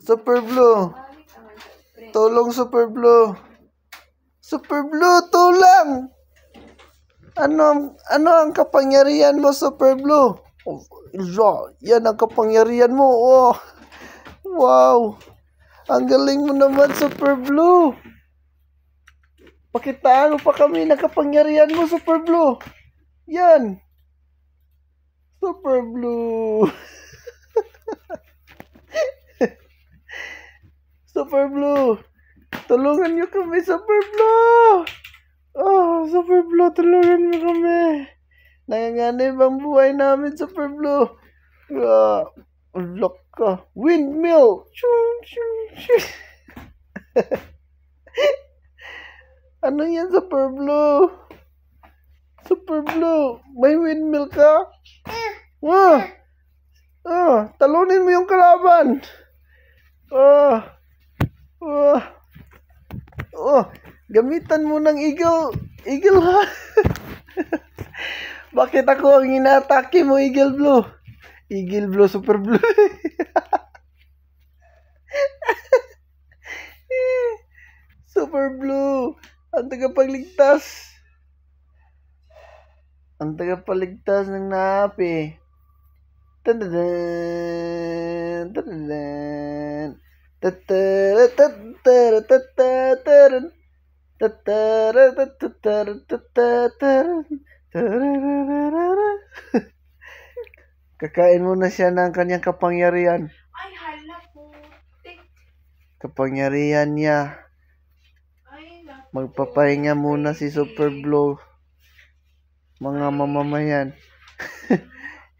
Super Blue. Tulong Super Blue. Super Blue, tulong. Ano ang kapangyarihan mo, Super Blue? Oh, yan ang kapangyarihan mo. Oh. Wow. Ang galing mo naman, Super Blue. Pakitaan mo pa kami ng kapangyarihan mo, Super Blue. Yan. Super Blue. Super Blue. Tulungan niyo kami, Super Blue. Oh, Super Blue, tulungan niyo kami. Nanganganib ang buhay namin, Super Blue. Look ka. Windmill. Ano yan, Super Blue? Super Blue, may windmill ka? Talunin mo yung kalaban. Gamitan mo ng eagle ha. Bakit ako ang inaatake mo, Eagle Blue? Eagle Blue, Super Blue. Super Blue, ang tagapagligtas. Ang tagapagligtas ng naapi. Tadadaan, tadadaan. Kakain muna siya ng kanyang kapangyarihan. Ay, hala putik. Kapangyarihan niya. Ay, naku. Magpapahinga muna si Super Blue. Mga mamamayan.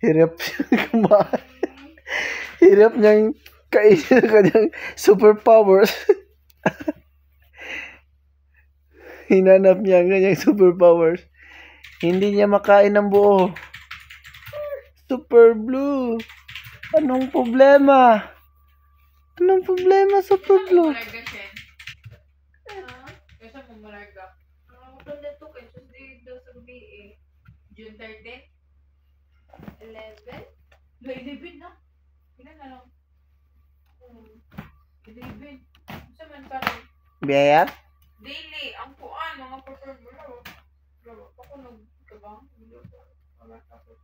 Hirap siyang kumain. Hirap niyang kainin ang kanyang superpowers. Hinanap niya ang kanyang superpowers. Hindi niya makain ng buo. Super Blue. Anong problema? Anong problema, Super Blue? Mumulaga siya. Kasi mumulaga. Ang pala ito kay Tuesday daw sa gabi eh. June 13? 11? May 11 na? Ilan na lang? 11. Isa man pa rin. Biyayat? Daily. Ang kuan, mga performer. Ako nagkabang. Wala ka po.